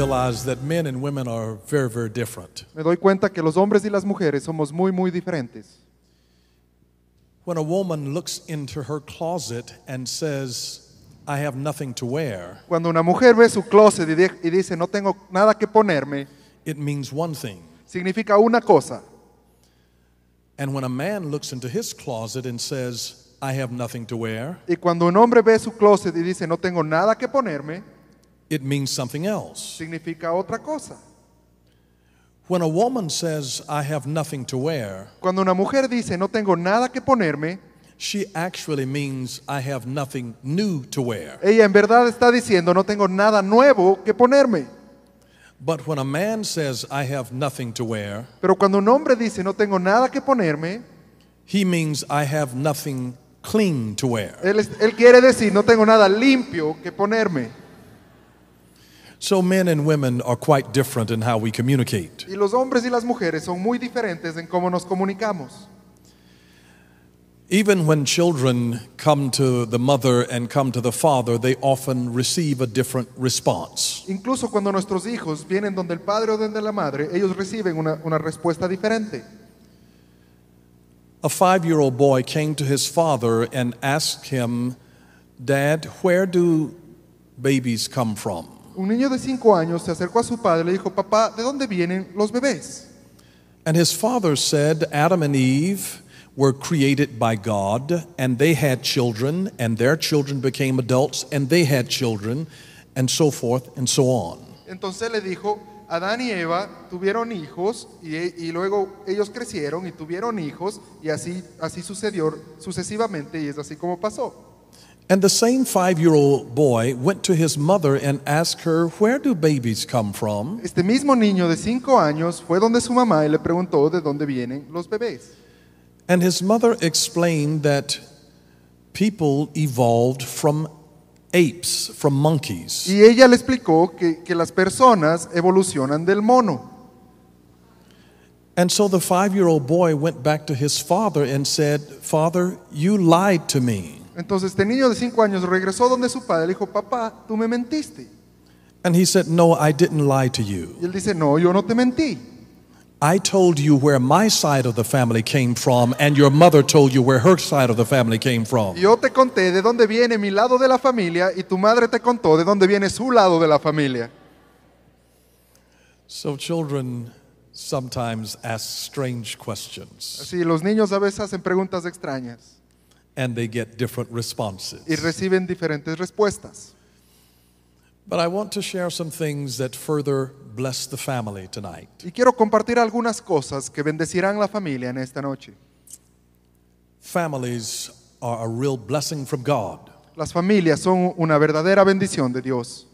realize that men and women are very, very different. Me doy cuenta que los hombres y las mujeres somos muy, muy diferentes. When a woman looks into her closet and says, I have nothing to wear, Cuando una mujer ve su closet y dice, no tengo nada que ponerme, it means one thing. significa una cosa. And when a man looks into his closet and says, I have nothing to wear, Y cuando un hombre ve su closet y dice, no tengo nada que ponerme, it means something else. significa otra cosa. When a woman says, I have nothing to wear, Cuando una mujer dice, no tengo nada que ponerme, she actually means I have nothing new to wear. ella en verdad está diciendo, no tengo nada nuevo que ponerme. But when a man says, I have nothing to wear, Pero cuando un hombre dice, no tengo nada que ponerme, he means I have nothing clean to wear. él quiere decir, no tengo nada limpio que ponerme. So men and women are quite different in how we communicate. Y los hombres y las mujeres son muy diferentes en cómo nos comunicamos. Even when children come to the mother and come to the father, they often receive a different response. Incluso cuando nuestros hijos vienen donde el padre o donde la madre, ellos reciben una respuesta diferente. A 5-year-old boy came to his father and asked him, Dad, where do babies come from? Un niño de 5 años se acercó a su padre y le dijo, papá, ¿de dónde vienen los bebés? And his father said, Adam and Eve were created by God, and they had children, and their children became adults, and they had children, and so forth and so on. Entonces le dijo, Adán y Eva tuvieron hijos y luego ellos crecieron y tuvieron hijos y así sucedió sucesivamente y es así como pasó. And the same 5-year-old boy went to his mother and asked her, where do babies come from? Este mismo niño de 5 años fue donde su mamá y le preguntó de dónde vienen los bebés. And his mother explained that people evolved from apes, from monkeys. Y ella le explicó que las personas evolucionan del mono. And so the 5-year-old boy went back to his father and said, Father, you lied to me. Entonces este niño de 5 años regresó donde su padre y le dijo, papá, tú me mentiste. And he said, no, I didn't lie to you. Y él dice, no, yo no te mentí. I told you where my side of the family came from, and your mother told you where her side of the family came from. Yo te conté de dónde viene mi lado de la familia y tu madre te contó de dónde viene su lado de la familia. So children sometimes ask strange questions, Así los niños a veces hacen preguntas extrañas and they get different responses. y reciben diferentes respuestas. But I want to share some things that further bless the family tonight. Y quiero compartir algunas cosas que bendecirán la familia en esta noche. Families are a real blessing from God. Las familias son una verdadera bendición de Dios.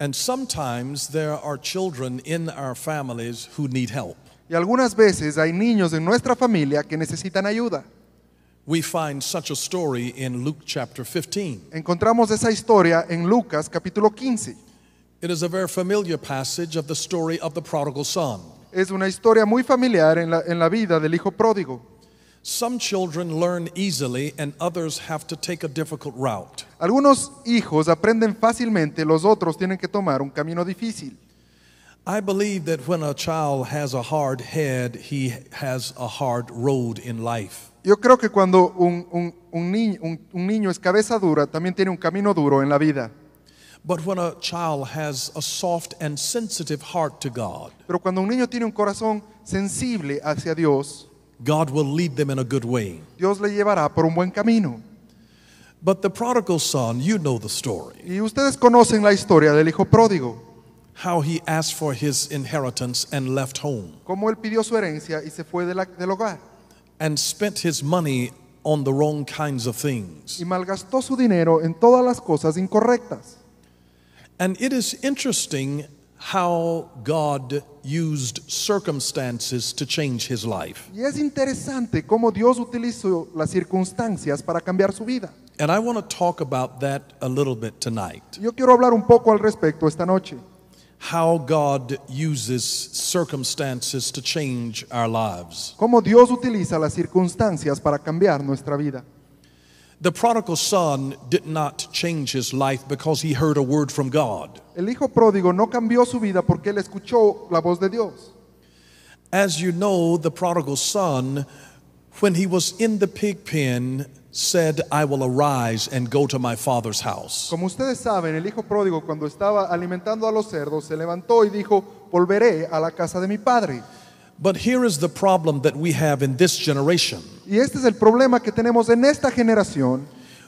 And sometimes there are children in our families who need help. Y algunas veces hay niños en nuestra familia que necesitan ayuda. We find such a story in Luke chapter 15. Encontramos esa historia en Lucas capítulo 15. It is a very familiar passage of the story of the prodigal son. Es una historia muy familiar en la vida del hijo pródigo. Some children learn easily and others have to take a difficult route. Algunos hijos aprenden fácilmente, los otros tienen que tomar un camino difícil. I believe that when a child has a hard head, he has a hard road in life. Yo creo que cuando un niño es cabeza dura, también tiene un camino duro en la vida. But when a child has a soft and sensitive heart to God, Pero cuando un niño tiene un corazón sensible hacia Dios, God will lead them in a good way. Dios le llevará por un buen camino. But the prodigal son, you know the story. Y ustedes conocen la historia del hijo pródigo, How he asked for his inheritance and left home cómo él pidió su herencia y se fue del hogar. and spent his money on the wrong kinds of things. Y malgastó su dinero en todas las cosas incorrectas. And it is interesting how God used circumstances to change his life. Y es interesante cómo Dios utilizó las circunstancias para cambiar su vida. And I want to talk about that a little bit tonight. Yo quiero hablar un poco al respecto esta noche. How God uses circumstances to change our lives. Cómo Dios utiliza las circunstancias para cambiar nuestra vida. The prodigal son did not change his life because he heard a word from God. El hijo pródigo no cambió su vida porque él escuchó la voz de Dios. As you know, the prodigal son, when he was in the pig pen, said, I will arise and go to my father's house. Como ustedes saben, el hijo pródigo cuando estaba alimentando a los cerdos se levantó y dijo, volveré a la casa de mi padre. But here is the problem that we have in this generation. Y este es el problema que tenemos en esta generación.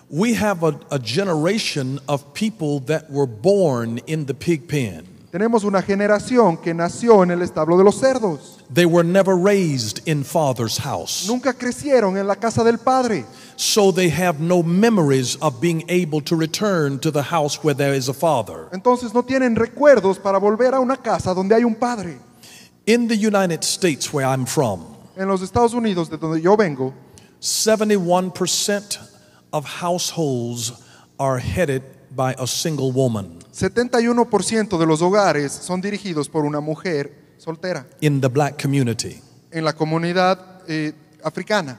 We have a generation of people that were born in the pig pen. Tenemos una generación que nació en el establo de los cerdos. They were never raised in father's house. Nunca crecieron en la casa del padre. So they have no memories of being able to return to the house where there is a father. Entonces no tienen recuerdos para volver a una casa donde hay un padre. In the United States, where I'm from, En los Estados Unidos, de donde yo vengo, 71% of households are headed by a single woman 71% de los hogares son dirigidos por una mujer soltera in the black community. en la comunidad africana.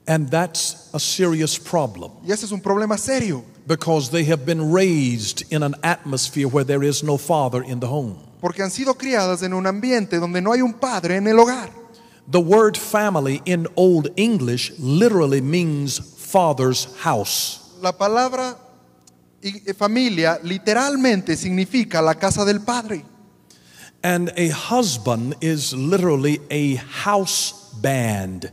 And that's a serious problem Y ese es un problema serio, because they have been raised in an atmosphere where there is no father in the home. porque han sido criadas en un ambiente donde no hay un padre en el hogar. The word family in Old English literally means father's house. La palabra familia literalmente significa la casa del padre. And a husband is literally a house band.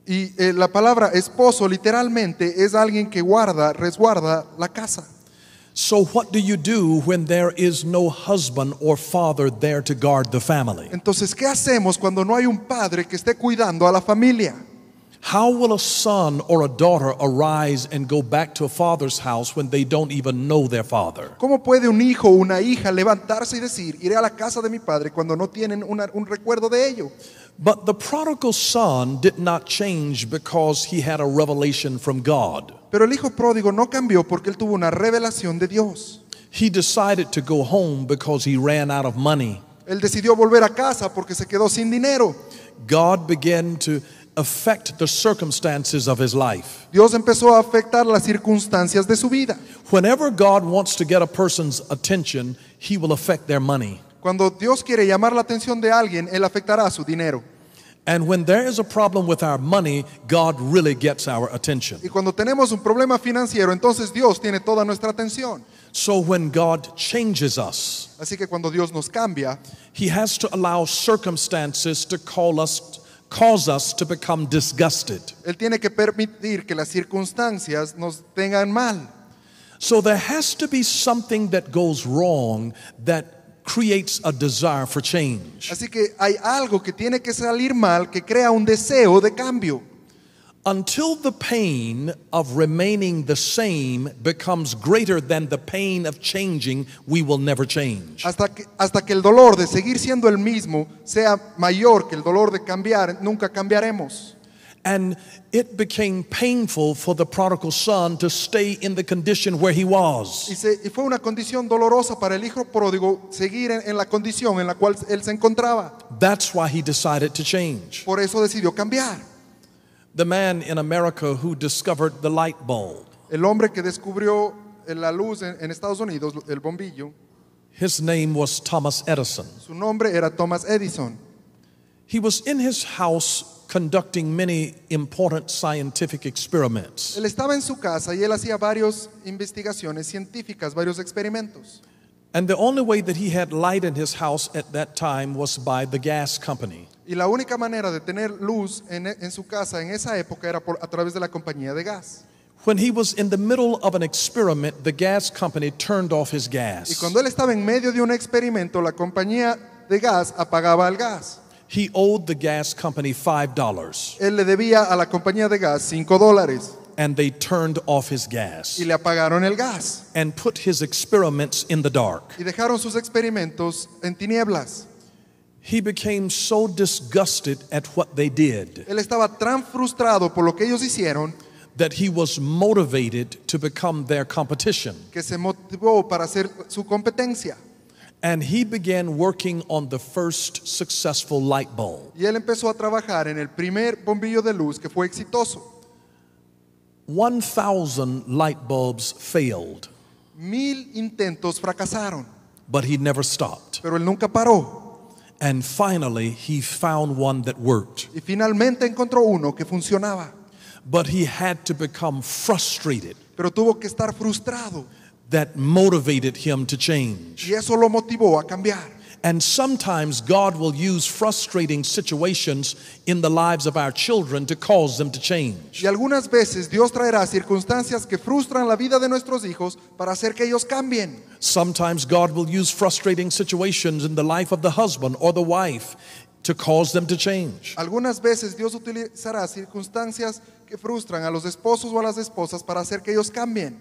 Y la palabra esposo literalmente es alguien que resguarda la casa. So what do you do when there is no husband or father there to guard the family? Entonces, ¿qué hacemos cuando no hay un padre que esté cuidando a la familia? How will a son or a daughter arise and go back to a father's house when they don't even know their father? ¿Cómo puede un hijo o una hija levantarse y decir, iré a la casa de mi padre cuando no tienen un recuerdo de ello? But the prodigal son did not change because he had a revelation from God. Pero el hijo pródigo no cambió porque él tuvo una revelación de Dios. He decided to go home because he ran out of money. Él decidió volver a casa porque se quedó sin dinero. God began to affect the circumstances of his life. Dios empezó a afectar las circunstancias de su vida. Whenever God wants to get a person's attention, he will affect their money. Cuando Dios quiere llamar la atención de alguien, él afectará su dinero. And when there is a problem with our money, God really gets our attention. Y cuando tenemos un problema financiero, entonces Dios tiene toda nuestra atención. So when God changes us, Así que cuando Dios nos cambia, he has to allow circumstances to cause us to become disgusted. Él tiene que permitir que las circunstancias nos tengan mal. So there has to be something that goes wrong that creates a desire for change. Así que hay algo que tiene que salir mal que crea un deseo de cambio. Until the pain of remaining the same becomes greater than the pain of changing, we will never change. Hasta que el dolor de seguir siendo el mismo sea mayor que el dolor de cambiar, nunca cambiaremos. And it became painful for the prodigal son to stay in the condition where he was. Y fue una condición dolorosa para el hijo pródigo seguir en la condición en la cual él se encontraba. That's why he decided to change. Por eso decidió cambiar. The man in America who discovered the light bulb, El hombre que descubrió la luz en Estados Unidos, el bombillo, his name was Thomas Edison. su nombre era Thomas Edison. He was in his house conducting many important scientific experiments. Él estaba en su casa y él hacía varias investigaciones científicas, varios experimentos. And the only way that he had light in his house at that time was by the gas company. Y la única manera de tener luz en su casa en esa época era a través de la compañía de gas. When he was in the middle of an experiment, the gas company turned off his Y gas. cuando él estaba en medio de un experimento, la compañía de gas apagaba el gas. He owed the gas company $5, Él le debía a la compañía de gas $5 and they turned off his gas y le apagaron el gas and put his experiments in the dark. y dejaron sus experimentos en tinieblas. He became so disgusted at what they did Él estaba tan frustrado por lo que ellos hicieron that he was motivated to become their competition. que se motivó para hacer su competencia. And he began working on the first successful light bulb. Y él empezó a trabajar en el primer bombillo de luz que fue exitoso. 1,000 light bulbs failed, 1000 intentos fracasaron, but he never stopped. pero él nunca paró. And finally, he found one that worked. Y finalmente encontró uno que funcionaba, But he had to become frustrated. pero tuvo que estar frustrado. That motivated him to change. Y eso lo motivó a cambiar. And sometimes God will use frustrating situations in the lives of our children to cause them to change. Y algunas veces Dios traerá circunstancias que frustran la vida de nuestros hijos para hacer que ellos cambien. Sometimes God will use frustrating situations in the life of the husband or the wife to cause them to change. Algunas veces Dios utilizará circunstancias que frustran a los esposos o a las esposas para hacer que ellos cambien.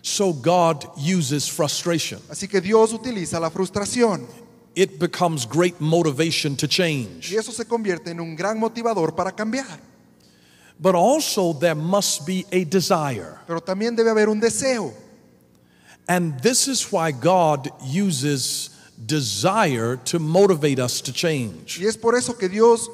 So God uses frustration. Así que Dios utiliza la frustración. It becomes great motivation to change. Y eso se convierte en un gran motivador para cambiar. But also there must be a desire. Pero también debe haber un deseo. And this is why God uses desire to motivate us to change. Y es por eso que Dios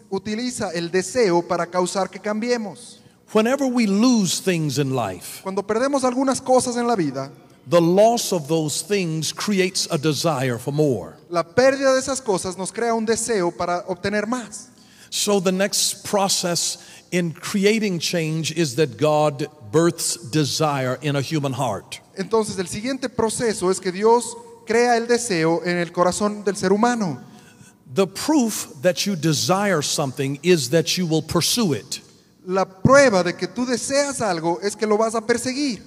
utiliza el deseo para causar que cambiemos. Whenever we lose things in life, Cuando perdemos algunas cosas en la vida, the loss of those things creates a desire for more. la pérdida de esas cosas nos crea un deseo para obtener más. So the next process in creating change is that God births desire in a human heart. Entonces el siguiente proceso es que Dios crea el deseo en el corazón del ser humano. The proof that you desire something is that you will pursue it. La prueba de que tú deseas algo es que lo vas a perseguir.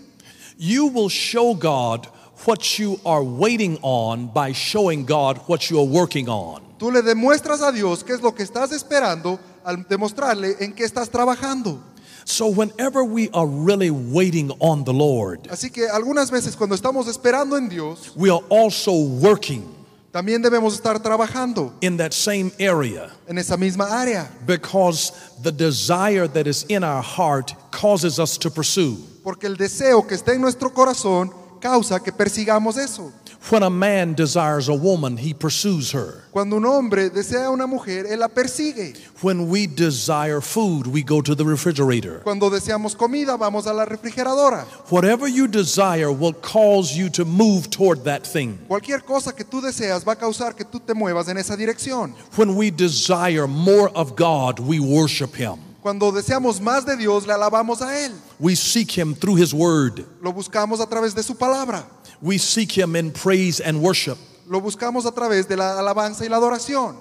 You will show God what you are waiting on by showing God what you are working on. Tú le demuestras a Dios qué es lo que estás esperando al demostrarle en qué estás trabajando. So whenever we are really waiting on the Lord, Así que algunas veces cuando estamos esperando en Dios, we are also working también debemos estar trabajando in that same area, en esa misma área. because the desire that is in our heart causes us to pursue. Porque el deseo que está en nuestro corazón causa que persigamos eso. When a man desires a woman, he pursues her. Cuando un hombre desea a una mujer, él la persigue. When we desire food, we go to the refrigerator. Cuando deseamos comida, vamos a la refrigeradora. Whatever you desire will cause you to move toward that thing. Cualquier cosa que tú deseas va a causar que tú te muevas en esa dirección. When we desire more of God, we worship Him. Cuando deseamos más de Dios, le alabamos a Él. We seek Him through His Word. Lo buscamos a través de su palabra. We seek Him in praise and worship. Lo buscamos a través de la alabanza y la adoración.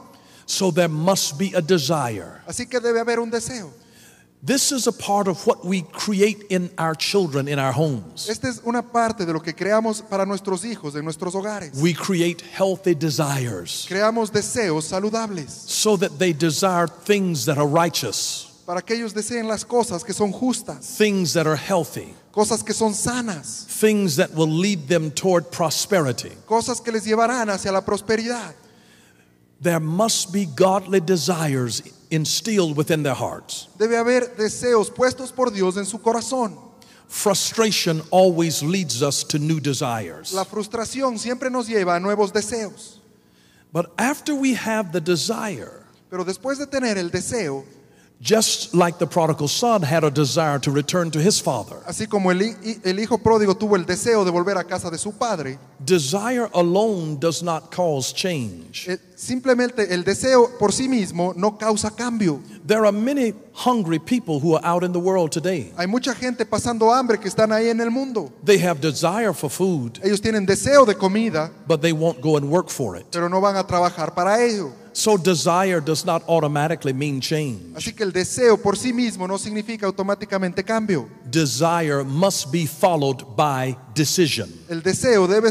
So there must be a desire. Así que debe haber un deseo. This is a part of what we create in our children, in our homes. Esta es una parte de lo que creamos para nuestros hijos, en nuestros hogares. We create healthy desires Creamos deseos saludables so that they desire things that are righteous, para que ellos deseen las cosas que son justas, things that are healthy, cosas que son sanas, things that will lead them toward prosperity. cosas que les llevarán hacia la prosperidad. There must be godly desires instilled within their hearts. Debe haber deseos puestos por Dios en su corazón. Frustration always leads us to new desires. La frustración siempre nos lleva a nuevos deseos. But after we have the desire, Pero después de tener el deseo, just like the prodigal son had a desire to return to his father, así como el hijo pródigo tuvo el deseo de volver a casa de su padre, desire alone does not cause change. simplemente el deseo por sí mismo no causa cambio. There are many hungry people who are out in the world today. Hay mucha gente pasando hambre que están ahí en el mundo. They have desire for food, Ellos tienen deseo de comida, but they won't go and work for it. pero no van a trabajar para ello. So desire does not automatically mean change. Así que el deseo por sí mismo no significa automáticamente cambio. Desire must be followed by decision, El deseo debe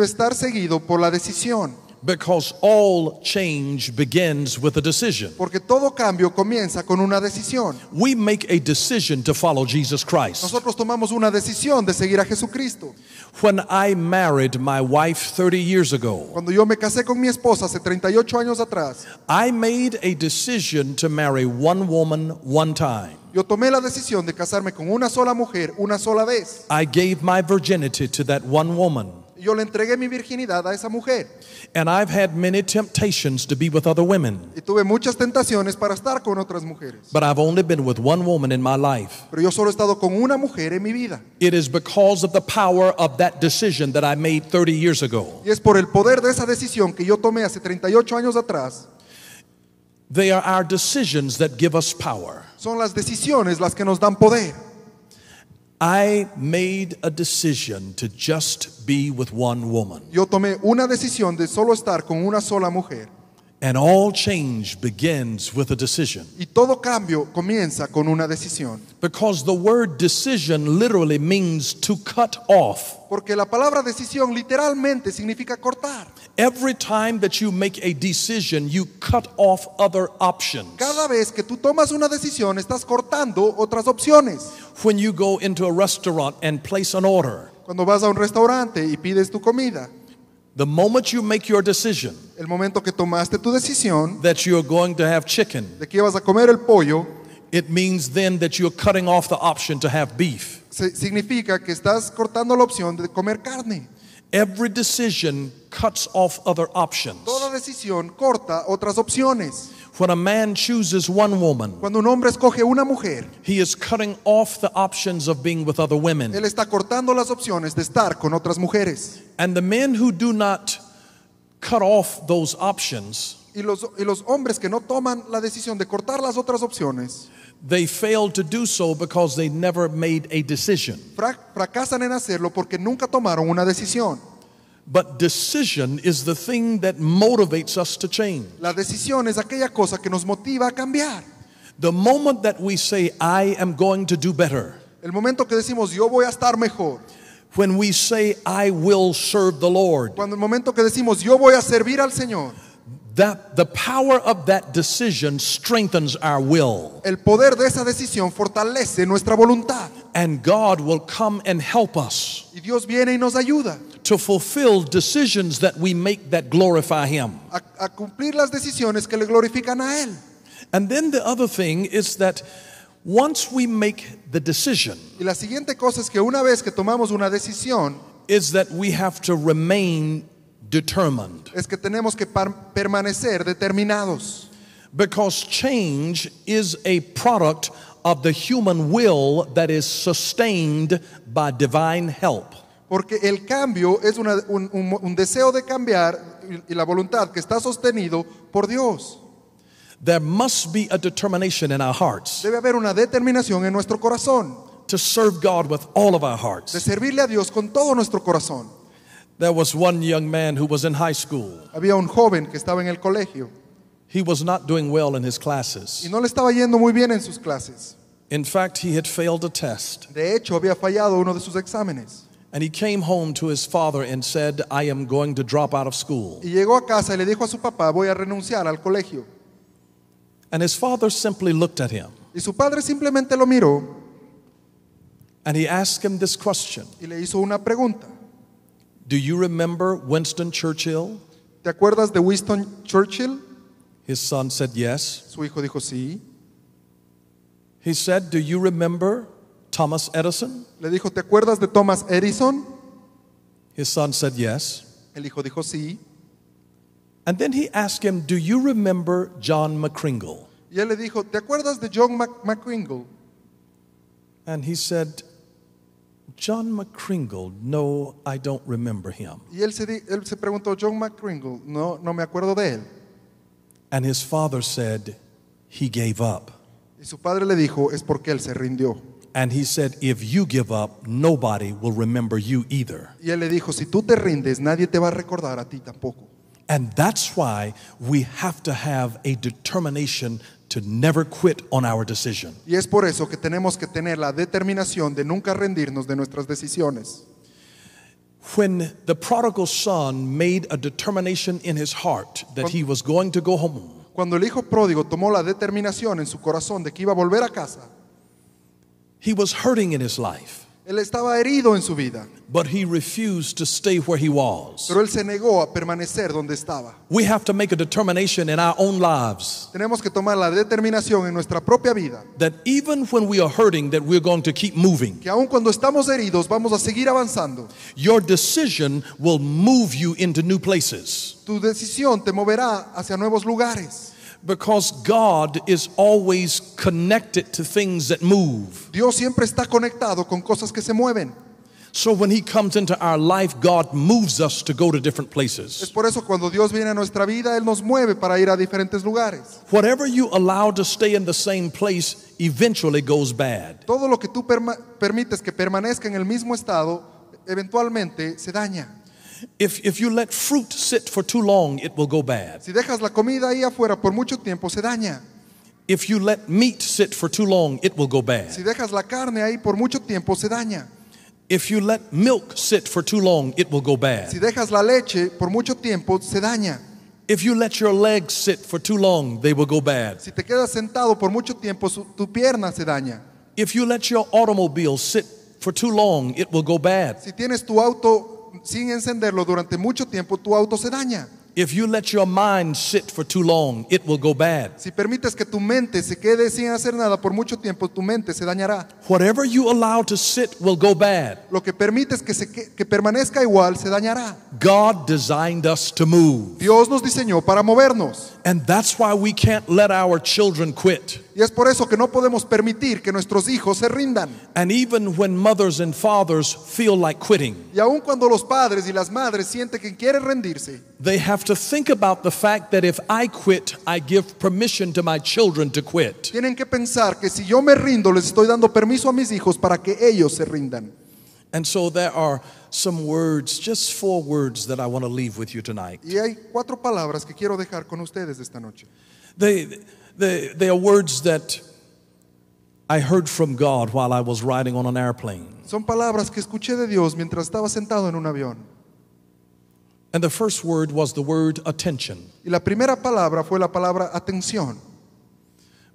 estar seguido por la decisión, because all change begins with a decision. porque todo cambio comienza con una decisión. We make a decision to follow Jesus Christ. Nosotros tomamos una decisión de seguir a Jesucristo. When I married my wife 30 years ago, Cuando yo me casé con mi esposa hace 38 años atrás, I made a decision to marry one woman one time. yo tomé la decisión de casarme con una sola mujer una sola vez. I gave my virginity to that one woman. yo le entregué mi virginidad a esa mujer. And I've had many temptations to be with other women, Y tuve muchas tentaciones para estar con otras mujeres. but I've only been with one woman in my life. Pero yo solo he estado con una mujer en mi vida. It is because of the power of that decision that I made 30 years ago. Y es por el poder de esa decisión que yo tomé hace 38 años atrás. They are our decisions that give us power. Son las decisiones las que nos dan poder. I made a decision to just be with one woman. Yo tomé una decisión de solo estar con una sola mujer. And all change begins with a decision. Y todo cambio comienza con una decisión. Because the word decision literally means to cut off. Porque la palabra decisión literalmente significa cortar. Every time that you make a decision, you cut off other options. Cada vez que tú tomas una decisión, estás cortando otras opciones. When you go into a restaurant and place an order, Cuando vas a un restaurante y pides tu comida, the moment you make your decision el momento que tomaste tu decisión that you're going to have chicken, de que ibas a comer el pollo, it means then that you're cutting off the option to have beef. significa que estás cortando la opción de comer carne. Every decision cuts off other options. Toda decisión corta otras opciones. When a man chooses one woman, Cuando un hombre escoge una mujer, he is cutting off the options of being with other women. él está cortando las opciones de estar con otras mujeres. And the men who do not cut off those options, Y los hombres que no toman la decisión de cortar las otras opciones, they fail to do so because they never made a decision. fracasan en hacerlo porque nunca tomaron una decisión. But decision is the thing that motivates us to change. La decisión es aquella cosa que nos motiva a cambiar. The moment that we say, I am going to do better, El momento que decimos yo voy a estar mejor, when we say, I will serve the Lord, cuando el momento que decimos yo voy a servir al Señor, that the power of that decision strengthens our will. el poder de esa decisión fortalece nuestra voluntad. And God will come and help us Y Dios viene y nos ayuda to fulfill decisions that we make that glorify Him. a cumplir las decisiones que le glorifican a Él. And then the other thing is that once we make the decision, Y la siguiente cosa es que una vez que tomamos una decisión, is that we have to remain determined. es que tenemos que permanecer determinados. Because change is a product of the human will that is sustained by divine help. Porque el cambio es un deseo de cambiar y la voluntad que está sostenido por Dios. There must be a determination in our hearts Debe haber una determinación en nuestro corazón to serve God with all of our de hearts. servirle a Dios con todo nuestro corazón. There was one young man who was in high school. Había un joven que estaba en el colegio He was not doing well in his y classes. no le estaba yendo muy bien en sus clases. In fact, he had failed a test. De hecho, había fallado uno de sus exámenes. And he came home to his father and said, I am going to drop out of school. Y llegó a casa y le dijo a su papá, voy a renunciar al colegio. And his father simply looked at him Y su padre simplemente lo miró and he asked him this question. y le hizo una pregunta. Do you remember Winston Churchill? ¿Te acuerdas de Winston Churchill? His son said yes. Su hijo dijo sí. He said, do you remember Thomas Edison? Le dijo, ¿te acuerdas de Thomas Edison? His son said yes. El hijo dijo sí. And then he asked him, do you remember John McCringle? Y él le dijo, ¿te acuerdas de John McCringle? And he said, John McCringle, no, I don't remember him. Y él se preguntó, John McCringle, no me acuerdo de él. And his father said, he gave up. Y su padre le dijo, es porque él se rindió. And he said, if you give up, nobody will remember you either. Y él le dijo, si tú te rindes, nadie te va a recordar a ti tampoco. And that's why we have to have a determination to never quit on our decision. Y es por eso que tenemos que tener la determinación de nunca rendirnos de nuestras decisiones. When the prodigal son made a determination in his heart that he was going to go home, Cuando el hijo pródigo tomó la determinación en su corazón de que iba a volver a casa, he was hurting in his life. Él estaba herido en su vida, but he refused to stay where he was. pero él se negó a permanecer donde estaba. We have to make a determination in our own lives Tenemos que tomar la determinación en nuestra propia vida, that even when we are hurting, that we're going to keep moving. que aun cuando estamos heridos vamos a seguir avanzando. Your decision will move you into new places Tu decisión te moverá hacia nuevos lugares. because God is always connected to things that move. Dios siempre está conectado con cosas que se mueven. So when he comes into our life, God moves us to go to different Es places. por eso cuando Dios viene a nuestra vida, Él nos mueve para ir a diferentes lugares. Whatever you allow to stay in the same place eventually goes bad. Todo lo que tú permites que permanezca en el mismo estado, eventualmente se daña. If you let fruit sit for too long, it will go bad. Si dejas la comida ahí afuera por mucho tiempo, se daña. If you let meat sit for too long, it will go bad. Si dejas la carne ahí por mucho tiempo, se daña. If you let milk sit for too long, it will go bad. Si dejas la leche por mucho tiempo, se daña. If you let your legs sit for too long, they will go bad. Si te quedas sentado por mucho tiempo, tu pierna se daña. If you let your automobile sit for too long, it will go bad. Si tienes tu auto sin encenderlo durante mucho tiempo, tu auto se daña. If you let your mind sit for too long, it will go bad. Si permites que tu mente se quede sin hacer nada por mucho tiempo, tu mente se dañará. Whatever you allow to sit will go bad. Lo que permites que permanezca igual, se dañará. God designed us to move. Dios nos diseñó para movernos. And that's why we can't let our children quit. Y es por eso que no podemos permitir que nuestros hijos se rindan. And even when mothers and fathers feel like quitting, Y aun cuando los padres y las madres sienten que quieren rendirse, they have to think about the fact that if I quit, I give permission to my children to quit. tienen que pensar que si yo me rindo, les estoy dando permiso a mis hijos para que ellos se rindan. And so there are some words, just 4 words that I want to leave with you tonight. Y hay 4 palabras que quiero dejar con ustedes esta noche. They are words that I heard from God while I was riding on an airplane. Son palabras que escuché de Dios mientras estaba sentado en un avión. And the first word was the word attention. Y la primera palabra fue la palabra atención.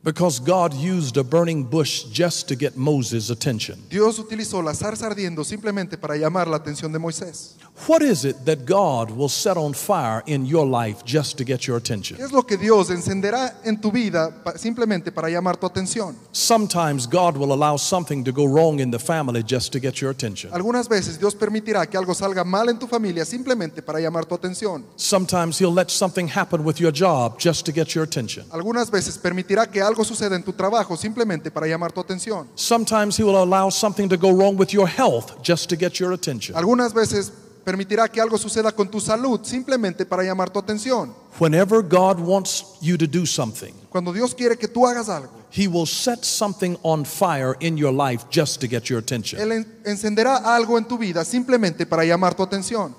Because God used a burning bush just to get Moses' attention. Dios utilizó la zarza ardiendo simplemente para llamar la atención de Moisés. What is it that God will set on fire in your life just to get your attention? ¿Qué es lo que Dios encenderá en tu vida simplemente para llamar tu atención? Sometimes God will allow something to go wrong in the family just to get your attention. Algunas veces Dios permitirá que algo salga mal en tu familia simplemente para llamar tu atención. Sometimes He'll let something happen with your job just to get your attention. Algunas veces permitirá que algo suceda en tu trabajo simplemente para llamar tu atención. Sometimes He will allow something to go wrong with your health just to get your attention. Algunas veces permitirá que algo suceda con tu salud simplemente para llamar tu atención. Whenever God wants you to do something, Cuando Dios quiere que tú hagas algo, He will set something on fire in your life just to get your attention. Él encenderá algo en tu vida simplemente para llamar tu atención.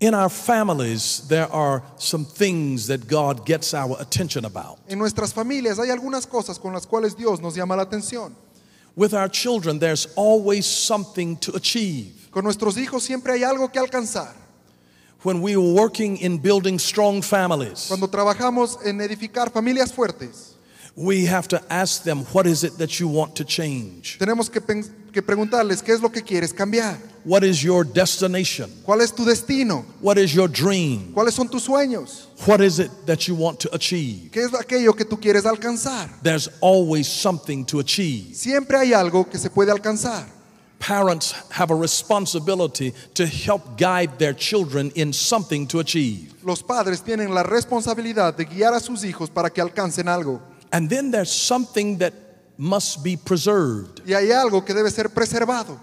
In our families, there are some things that God gets our attention about. En nuestras familias hay algunas cosas con las cuales Dios nos llama la atención. With our children, there's always something to achieve. Con nuestros hijos siempre hay algo que alcanzar. When we are working in building strong families, Cuando trabajamos en edificar familias fuertes, we have to ask them, what is it that you want to change? tenemos que preguntarles qué es lo que quieres cambiar. What is your destination? ¿Cuál es tu destino? What is your dream? ¿Cuáles son tus sueños? What is it that you want to achieve? ¿Qué es aquello que tú quieres alcanzar? There's always something to achieve. Siempre hay algo que se puede alcanzar. Parents have a responsibility to help guide their children in something to achieve. Los padres tienen la responsabilidad de guiar a sus hijos para que alcancen algo. And then there's something that must be preserved. Y hay algo que debe ser preservado.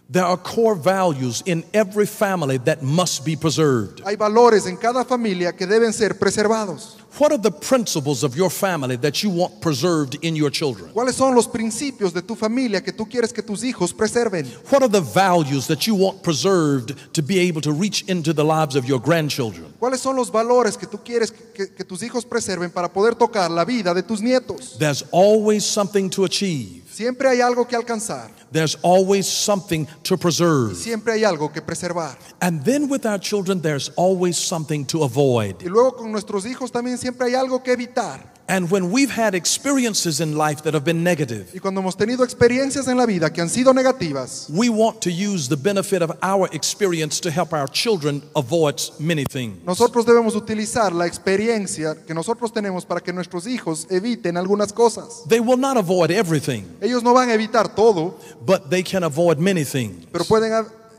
There are core values in every family that must be preserved. Hay valores en cada familia que deben ser preservados. What are the principles of your family that you want preserved in your children? ¿Cuáles son los principios de tu familia que tú quieres que tus hijos preserven? What are the values that you want preserved to be able to reach into the lives of your grandchildren? ¿Cuáles son los valores que tú quieres que tus hijos preserven para poder tocar la vida de tus nietos? There's always something to achieve. Siempre hay algo que alcanzar. There's always something to preserve. Siempre hay algo que preservar. And then with our children, there's always something to avoid. Y luego con nuestros hijos también siempre hay algo que evitar. And when we've had experiences in life that have been negative, Y cuando hemos tenido experiencias en la vida que han sido negativas, we want to use the benefit of our experience to help our children avoid many things. nosotros debemos utilizar la experiencia que nosotros tenemos para que nuestros hijos eviten algunas cosas. They will not avoid everything, Ellos no van a evitar todo, but they can avoid many things. pero pueden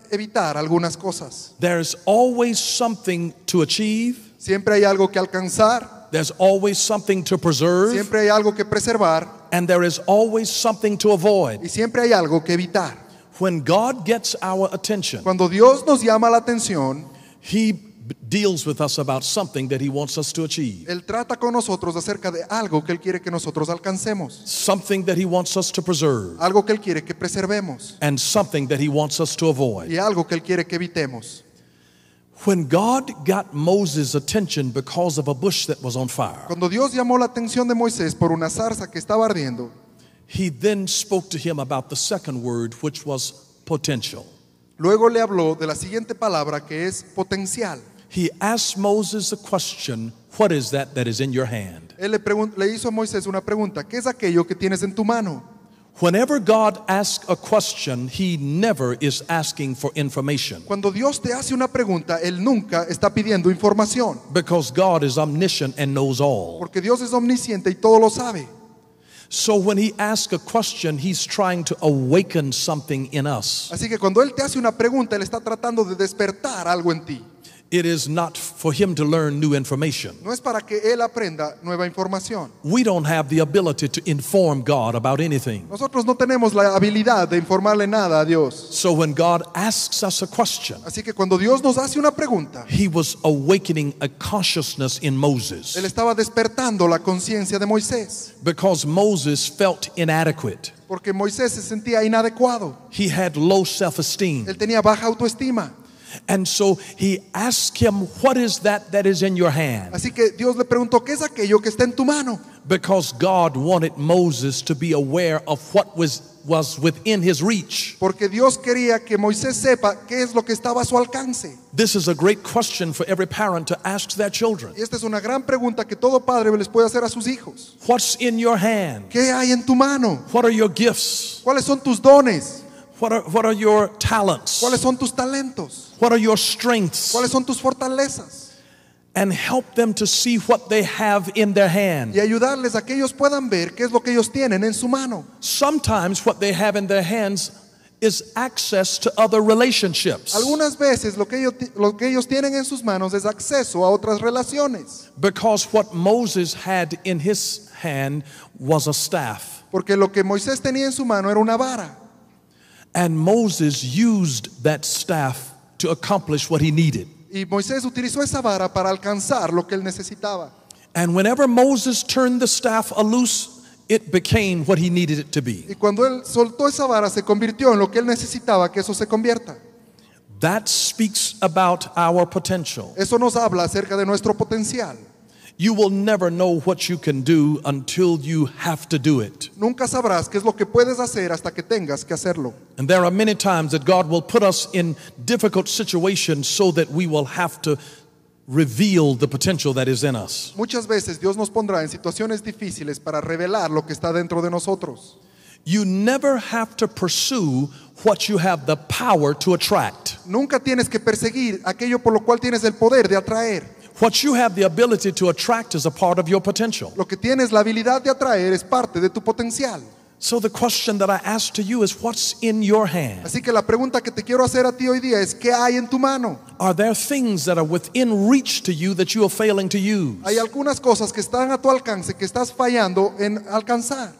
evitar algunas cosas. There's always something to achieve. Siempre hay algo que alcanzar, There's always something to preserve. siempre hay algo que preservar And there is always something to avoid. y siempre hay algo que evitar. When God gets our attention, Cuando Dios nos llama la atención, He deals with us about something that He wants us to achieve, Él trata con nosotros acerca de algo que Él quiere que nosotros alcancemos, something that He wants us to preserve, algo que Él quiere que preservemos and something that He wants us to avoid. y algo que Él quiere que evitemos. When God got Moses' attention because of a bush that was on fire, Cuando Dios llamó la atención de Moisés por una zarza que estaba ardiendo, He then spoke to him about the second word, which was potential. luego le habló de la siguiente palabra que es potencial. He asked Moses a question, what is that is in your hand? Él le hizo a Moisés una pregunta: ¿qué es aquello que tienes en tu mano? Whenever God asks a question, He never is asking for information, Cuando Dios te hace una pregunta, Él nunca está pidiendo información, because God is omniscient and knows all. porque Dios es omnisciente y todo lo sabe. So when He asks a question, He's trying to awaken something in us. Así que cuando Él te hace una pregunta, Él está tratando de despertar algo en ti. It is not for Him to learn new information. No es para que Él aprenda nueva información. We don't have the ability to inform God about anything. Nosotros no tenemos la habilidad de informarle nada a Dios. So when God asks us a question, Así que cuando Dios nos hace una pregunta, He was awakening a consciousness in Moses, Él estaba despertando la conciencia de Moisés, because Moses felt inadequate. porque Moisés se sentía inadecuado. He had low self-esteem. Él tenía baja autoestima. And so He asked him, what is that is in your hand? Así que Dios le preguntó: ¿qué es aquello que está en tu mano? Because God wanted Moses to be aware of what was within his reach. Porque Dios quería que Moisés sepa qué es lo que estaba a su alcance. This is a great question for every parent to ask their children. Y esta es una gran pregunta que todo padre les puede hacer a sus hijos. What's in your hand? ¿Qué hay en tu mano? What are your gifts? ¿Cuáles son tus dones? What are your talents? ¿Cuáles son tus talentos? What are your strengths? ¿Cuáles son tus fortalezas? And help them to see what they have in their hand. Y ayudarles a que ellos puedan ver qué es lo que ellos tienen en su mano. Sometimes what they have in their hands is access to other relationships. Algunas veces lo que ellos tienen en sus manos es acceso a otras relaciones. Because what Moses had in his hand was a staff. Porque lo que Moisés tenía en su mano era una vara. And Moses used that staff to accomplish what he needed. Y Moisés utilizó esa vara para alcanzar lo que él necesitaba. And whenever Moses turned the staff loose, it became what he needed it to be. Y cuando él soltó esa vara, se convirtió en lo que él necesitaba que eso se convierta. That speaks about our potential. Eso nos habla acerca de nuestro potencial. You will never know what you can do until you have to do it. Nunca sabrás qué es lo que puedes hacer hasta que tengas que hacerlo. And there are many times that God will put us in difficult situations so that we will have to reveal the potential that is in us. Muchas veces Dios nos pondrá en situaciones difíciles para revelar lo que está dentro de nosotros. You never have to pursue what you have the power to attract. Nunca tienes que perseguir aquello por lo cual tienes el poder de atraer. What you have the ability to attract is a part of your potential. Lo que tienes la habilidad de atraer es parte de tu potencial. So the question that I ask to you is, what's in your hand? Así que la pregunta que te quiero hacer a ti hoy día es: ¿qué hay en tu mano? Are there things that are within reach to you that you are failing to use? Hay algunas cosas que están a tu alcance que estás fallando en alcanzar.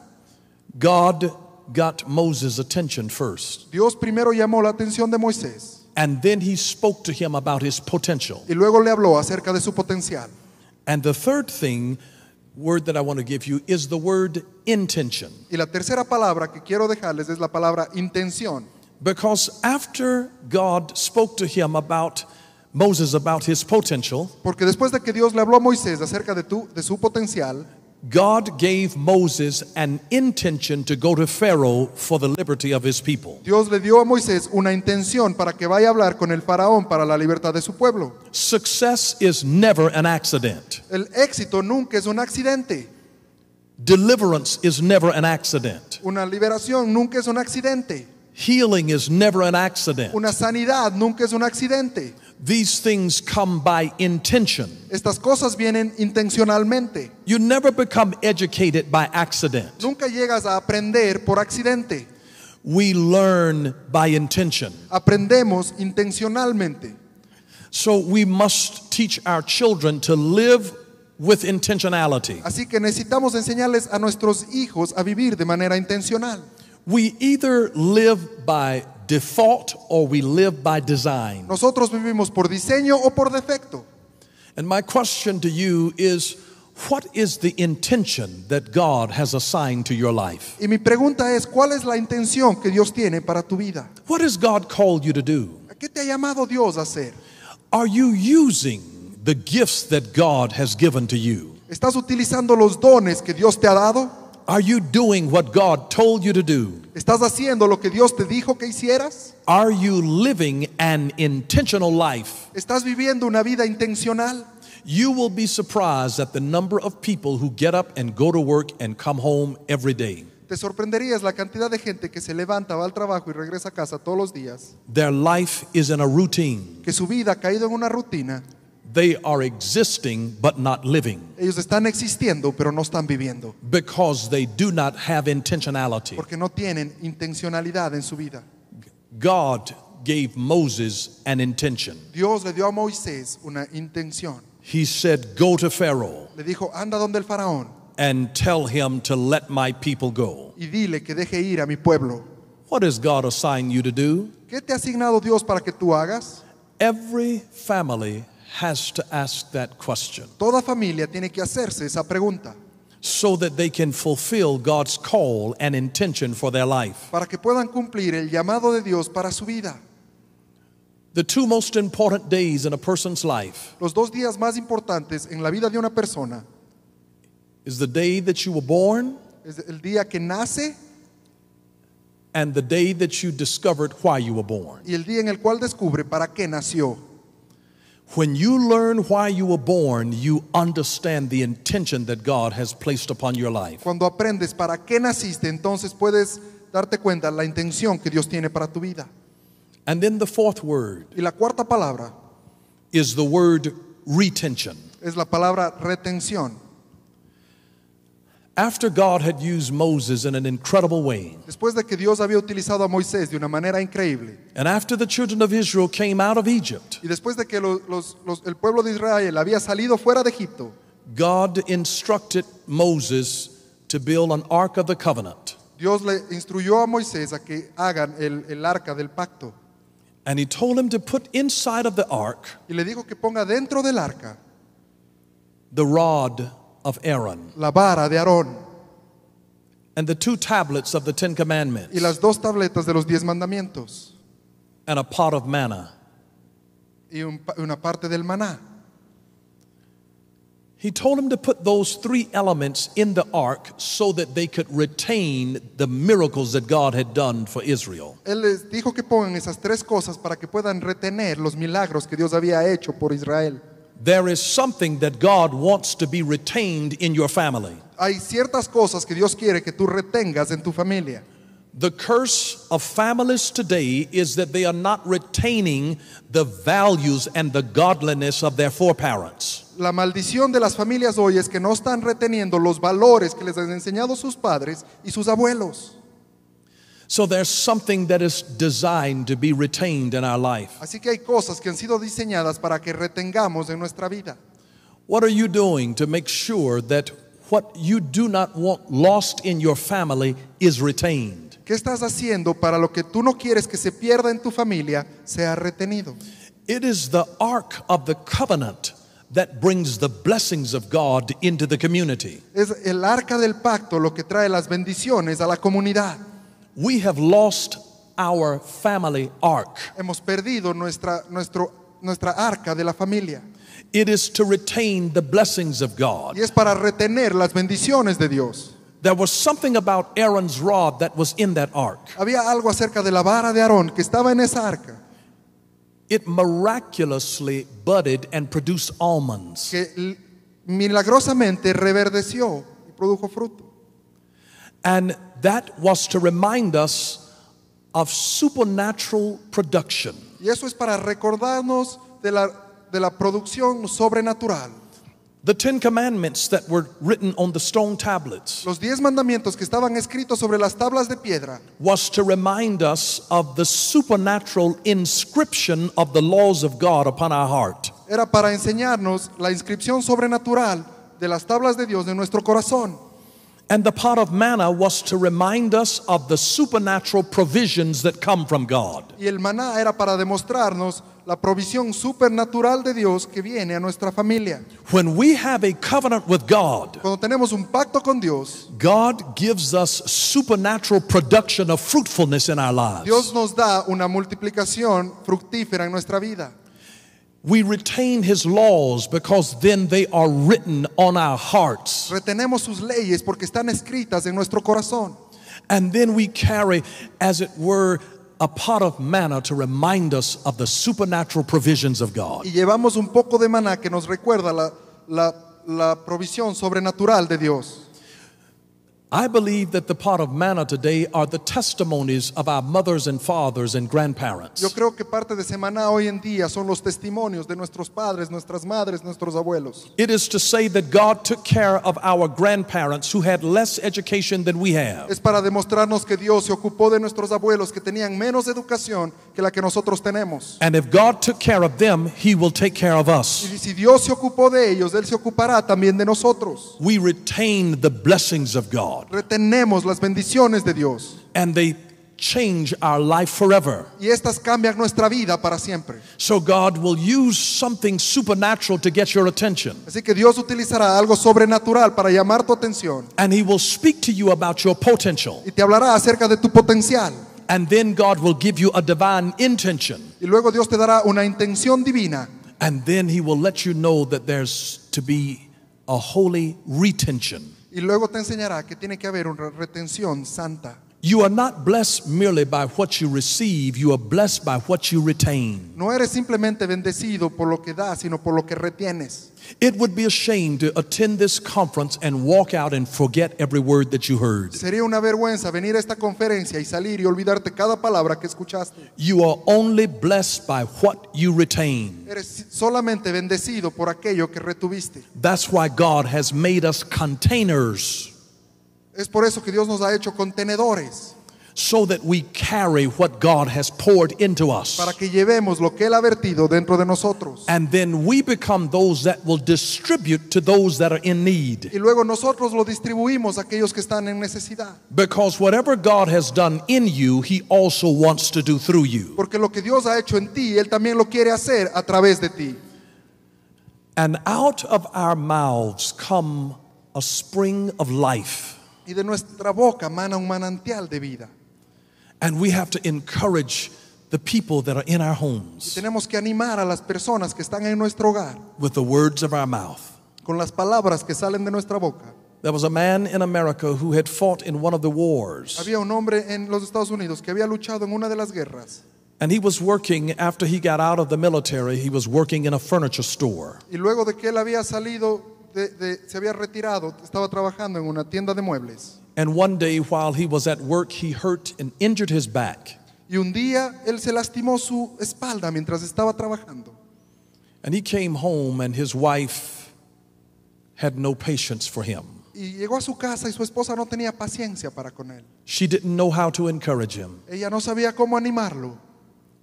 God got Moses' attention first, Dios primero llamó la atención de Moisés and then he spoke to him about his potential. y luego le habló acerca de su potencial. And the third word that I want to give you is the word intention. Y la tercera palabra que quiero dejarles es la palabra intención. Because after God spoke to him Moses about his potential, Porque después de que Dios le habló a Moisés acerca de su potencial, God gave Moses an intention to go to Pharaoh for the liberty of his people. Dios le dio a Moisés una intención para que vaya a hablar con el faraón para la libertad de su pueblo. Success is never an accident. El éxito nunca es un accidente. Deliverance is never an accident. Una liberación nunca es un accidente. Healing is never an accident. Una sanidad nunca es un accidente. These things come by intention. Estas cosas vienen intencionalmente. You never become educated by accident. Nunca llegas a aprender por accidente. We learn by intention. Aprendemos intencionalmente. So we must teach our children to live with intentionality. Así que necesitamos enseñarles a nuestros hijos a vivir de manera intencional. We either live by default or we live by design. Nosotros vivimos por diseño o por defecto. And my question to you is, what is the intention that God has assigned to your life? Y mi pregunta es, ¿cuál es la intención que Dios tiene para tu vida? What has God called you to do? ¿A qué te ha llamado Dios a hacer? Are you using the gifts that God has given to you? ¿Estás utilizando los dones que Dios te ha dado? Are you doing what God told you to do? ¿Estás haciendo lo que Dios te dijo que hicieras? Are you living an intentional life? ¿Estás viviendo una vida intencional? You will be surprised at the number of people who get up and go to work and come home every day. Te sorprenderías la cantidad de gente que se levanta, va al trabajo y regresa a casa todos los días. Their life is in a routine. Que su vida ha caído en una rutina. They are existing but not living Ellos están existiendo, pero no están viviendo. because they do not have intentionality. Porque no tienen intencionalidad en su vida. God gave Moses an intention. Dios le dio a Moisés una intención. He said, "Go to Pharaoh Le dijo, anda donde el faraón and tell him to let my people go." y dile que deje ir a mi pueblo. What has God assigned you to do? ¿Qué te ha asignado Dios para que tú hagas? Every family has to ask that question Toda familia tiene que hacerse esa pregunta so that they can fulfill God's call and intention for their life. para que puedan cumplir el llamado de Dios para su vida. The two most important days in a person's life Los dos días más importantes en la vida de una persona is the day that you were born es el día que nace and the day that you discovered why you were born. y el día en el cual descubre para qué nació. When you learn why you were born, you understand the intention that God has placed upon your life. Cuando aprendes para qué naciste, entonces puedes darte cuenta la intención que Dios tiene para tu vida. And then the fourth word Y la cuarta palabra is the word retention. es la palabra retención. After God had used Moses in an incredible way, Después de que Dios había utilizado a Moisés de una manera increíble, and after the children of Israel came out of Egypt, y después de que el pueblo de Israel había salido fuera de Egipto, God instructed Moses to build an ark of the covenant. Dios le instruyó a Moisés a que hagan el arca del pacto. And he told him to put inside of the ark Y le dijo que ponga dentro del arca the rod of Aaron la vara de Aarón and the two tablets of the Ten Commandments y las dos tabletas de los 10 mandamientos and a pot of manna. y una parte del maná. He told him to put those three elements in the ark so that they could retain the miracles that God had done for Israel. Él les dijo que pongan esas tres cosas para que puedan retener los milagros que Dios había hecho por Israel. There is something that God wants to be retained in your family. Hay ciertas cosas que Dios quiere que tú retengas en tu familia. The curse of families today is that they are not retaining the values and the godliness of their foreparents. La maldición de las familias hoy es que no están reteniendo los valores que les han enseñado sus padres y sus abuelos. So there's something that is designed to be retained in our life. Así que hay cosas que han sido diseñadas para que retengamos en nuestra vida. What are you doing to make sure that what you do not want lost in your family is retained? ¿Qué estás haciendo para lo que tú no quieres que se pierda en tu familia sea retenido? It is the ark of the covenant that brings the blessings of God into the community. Es el arca del pacto lo que trae las bendiciones a la comunidad. We have lost our family ark. Hemos perdido nuestra arca de la familia. It is to retain the blessings of God. Y es para retener las bendiciones de Dios. There was something about Aaron's rod that was in that ark. Había algo acerca de la vara de Aarón que estaba en esa arca, It miraculously budded and produced almonds. que milagrosamente reverdeció y produjo fruto. And that was to remind us of supernatural production. Y eso es para recordarnos de la producción sobrenatural. The 10 commandments that were written on the stone tablets Los 10 mandamientos que estaban escritos sobre las tablas de piedra was to remind us of the supernatural inscription of the laws of God upon our heart. era para enseñarnos la inscripción sobrenatural de las tablas de Dios en nuestro corazón. And the pot of manna was to remind us of the supernatural provisions that come from God. Y el maná era para demostrarnos la provisión supernatural de Dios que viene a nuestra familia. When we have a covenant with God, Cuando tenemos un pacto con Dios, God gives us supernatural production of fruitfulness in our lives. Dios nos da una multiplicación fructífera en nuestra vida. We retain His laws because then they are written on our hearts. Retenemos sus leyes porque están escritas en nuestro corazón. And then we carry, as it were, a pot of manna to remind us of the supernatural provisions of God. Y llevamos un poco de maná que nos recuerda la provisión sobrenatural de Dios. I believe that the pot of manna today are the testimonies of our mothers and fathers and grandparents. Yo creo que parte de ese maná hoy en día son los testimonios de nuestros padres, nuestras madres, nuestros abuelos. It is to say that God took care of our grandparents who had less education than we have. Es para demostrarnos que Dios se ocupó de nuestros abuelos que tenían menos educación que la que nosotros tenemos. And if God took care of them, He will take care of us. Y si Dios se ocupó de ellos, Él se ocupará también de nosotros. We retain the blessings of God, Retenemos las bendiciones de Dios. and they change our life forever. Y estas cambian nuestra vida para siempre. So God will use something supernatural to get your attention. Así que Dios utilizará algo sobrenatural para llamar tu atención. And He will speak to you about your potential. Y te hablará acerca de tu potencial. And then God will give you a divine intention. Y luego Dios te dará una intención divina. And then He will let you know that there's to be a holy retention. Y luego te enseñará que tiene que haber una retención santa. You are not blessed merely by what you receive, you are blessed by what you retain. No eres simplemente bendecido por lo que das, sino por lo que retienes. It would be a shame to attend this conference and walk out and forget every word that you heard. Sería una vergüenza venir a esta conferencia y salir y olvidarte cada palabra que escuchaste. You are only blessed by what you retain. Eres solamente bendecido por aquello que retuviste. That's why God has made us containers, Es por eso que Dios nos ha hecho contenedores, so that we carry what God has poured into us. para que llevemos lo que Él ha vertido dentro de nosotros. And then we become those that will distribute to those that are in need. Y luego nosotros lo distribuimos a aquellos que están en necesidad. Because whatever God has done in you, He also wants to do through you. Porque lo que Dios ha hecho en ti, Él también lo quiere hacer a través de ti. And out of our mouths come a spring of life. Y de nuestra boca mana un manantial de vida. And we have to encourage the people that are in our Y homes tenemos que animar a las personas que están en nuestro hogar with the words of our mouth. con las palabras que salen de nuestra boca. There was a man in America who had fought in one of the wars. Había un hombre en los Estados Unidos que había luchado en una de las guerras. And he was working, after he got out of the military, he was working in a furniture store. Y luego de que él había salido, se había retirado, estaba trabajando en una tienda de muebles. And one day while he was at work, he hurt and injured his back. Y un día él se lastimó su espalda mientras estaba trabajando. And he came home and his wife had no patience for him. Y llegó a su casa y su esposa no tenía paciencia para con él. She didn't know how to encourage him. Ella no sabía cómo animarlo.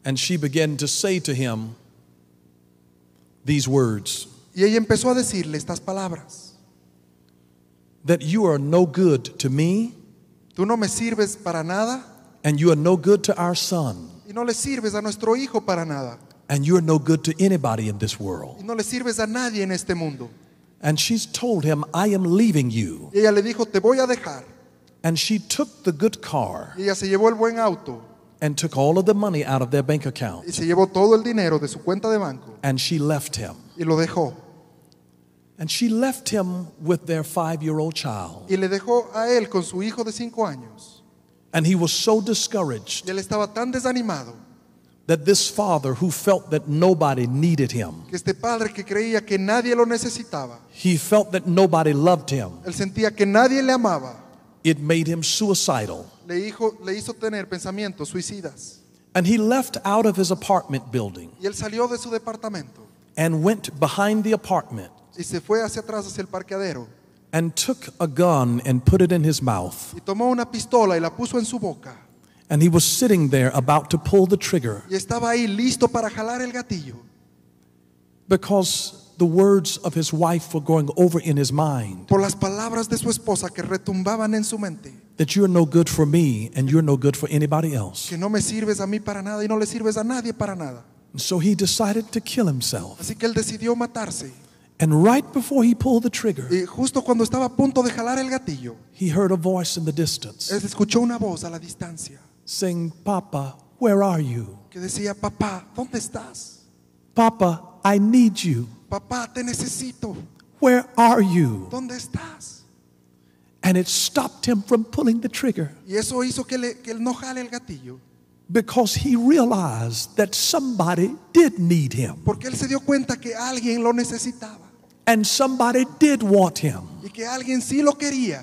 And she began to say to him these words, Y ella empezó a decirle estas palabras. that you are no good to me Tú no me sirves para nada and you are no good to our son y no le sirves a nuestro hijo para nada. and you are no good to anybody in this world. Y no le sirves a nadie en este mundo. And she's told him, I am leaving you. Y ella le dijo, te voy a dejar. And she took the good car Y ella se llevó el buen auto and took all of the money out of their bank account. y se llevó todo el dinero de su cuenta de banco And she left him. y lo dejó. And she left him with their 5-year-old child. Y le dejó a él con su hijo de 5 años. And he was so discouraged Y él estaba tan desanimado that this father who felt that nobody needed him, Que este padre que creía que nadie lo necesitaba, he felt that nobody loved him, él sentía que nadie le amaba, it made him suicidal. le hizo tener pensamientos suicidas. And he left out of his apartment building Y él salió de su departamento and went behind the apartment y se fue hacia atrás, hacia el parqueadero, and took a gun and put it in his mouth. y tomó una pistola y la puso en su boca. And he was sitting there about to pull the trigger Y estaba ahí listo para jalar el gatillo, because the words of his wife were going over in his mind, por las palabras de su esposa que retumbaban en su mente. that you're no good for me and you're no good for anybody else. Que no me sirves a mí para nada y no le sirves a nadie para nada. And so he decided to kill himself. Así que él decidió matarse. And right before he pulled the trigger, Y justo cuando estaba a punto de jalar el gatillo, he heard a voice in the distance él escuchó una voz a la distancia saying, "Papa, where are you? que decía: papá, ¿dónde estás? Papa, I need you. Papá, te necesito. Where are you?" ¿Dónde estás? And it stopped him from pulling the trigger Y eso hizo que él no jale el gatillo, because he realized that somebody did need him porque él se dio cuenta que alguien lo necesitaba and somebody did want him. y que alguien sí lo quería.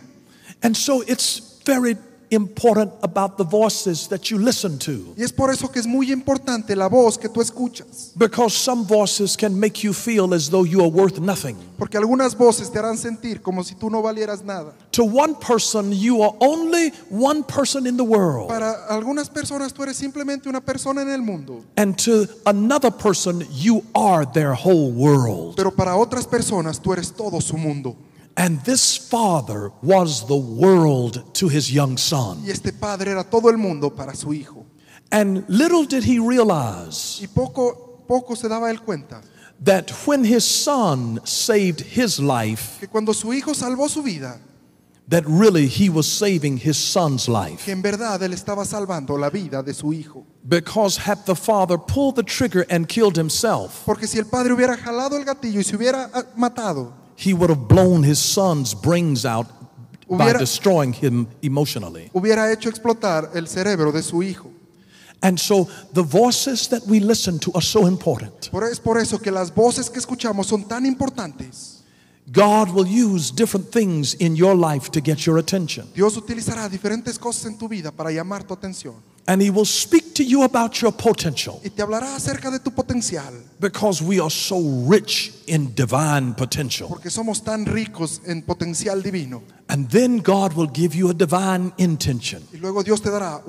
And so it's very important about the voices that you listen to, Y es por eso que es muy importante la voz que tú escuchas, because some voices can make you feel as though you are worth nothing. porque algunas voces te harán sentir como si tú no valieras nada. To one person, you are only one person in the world. Para algunas personas tú eres simplemente una persona en el mundo, And to another person, you are their whole world. pero para otras personas tú eres todo su mundo. And this father was the world to his young son. Y este padre era todo el mundo para su hijo. And little did he realize Y poco se daba él cuenta that when his son saved his life, que cuando su hijo salvó su vida, that really he was saving his son's life. que en verdad él estaba salvando la vida de su hijo. Because had the father pulled the trigger and killed himself, Porque si el padre hubiera jalado el gatillo y se hubiera matado, he would have blown his son's brains out by destroying him emotionally. hubiera hecho explotar el cerebro de su hijo. And so the voices that we listen to are so important. Es por eso que las voces que escuchamos son tan importantes. God will use different things in your life to get your attention. Dios utilizará diferentes cosas en tu vida para llamar tu atención. And he will speak to you about your potential, Y te hablará acerca de tu potencial, because we are so rich in divine potential. porque somos tan ricos en potencial divino. And then God will give you a divine intention Y luego Dios te dará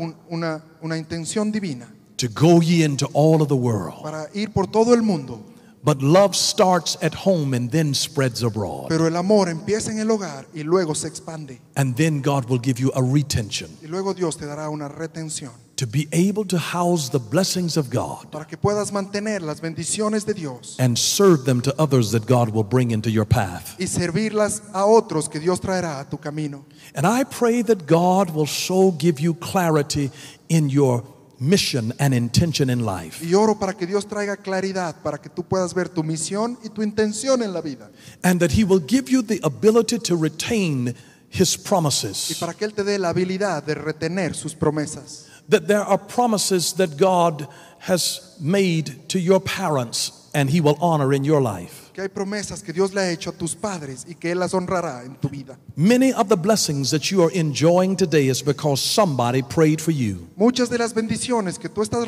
una intención divina to go ye into all of the world. para ir por todo el mundo. But love starts at home and then spreads abroad. Pero el amor empieza en el hogar y luego se expande. And then God will give you a retention Y luego Dios te dará una retención to be able to house the blessings of God para que puedas mantener las bendiciones de Dios and serve them to others that God will bring into your path. y servirlas a otros que Dios traerá a tu camino. And I pray that God will so give you clarity in your mission and intention in life, Y oro para que Dios traiga claridad, para que tú puedas ver tu misión y tu intención en la vida. and that he will give you the ability to retain his Y promises. para que Él te dé la habilidad de retener sus promesas. That there are promises that God has made to your parents and he will honor in your life. Que hay promesas que Dios le ha hecho a tus padres y que Él las honrará en tu vida. Many of the blessings that you are enjoying today is because somebody prayed for you. Muchas de las bendiciones que tú estás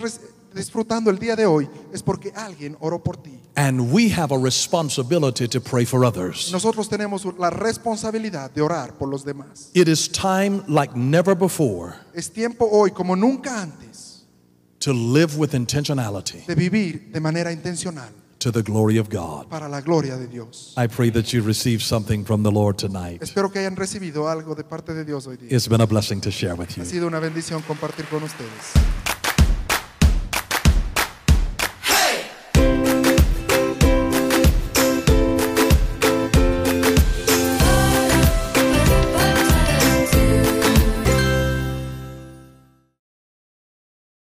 disfrutando el día de hoy es porque alguien oró por ti. And we have a responsibility to pray for others. Nosotros tenemos la responsabilidad de orar por los demás. It is time like never before Es tiempo hoy como nunca antes to live with intentionality de vivir de manera intencional to the glory of God. para la gloria de Dios. I pray that you receive something from the Lord tonight. Espero que hayan recibido algo de parte de Dios hoy día. It's been a blessing to share with you. Ha sido una bendición compartir con ustedes.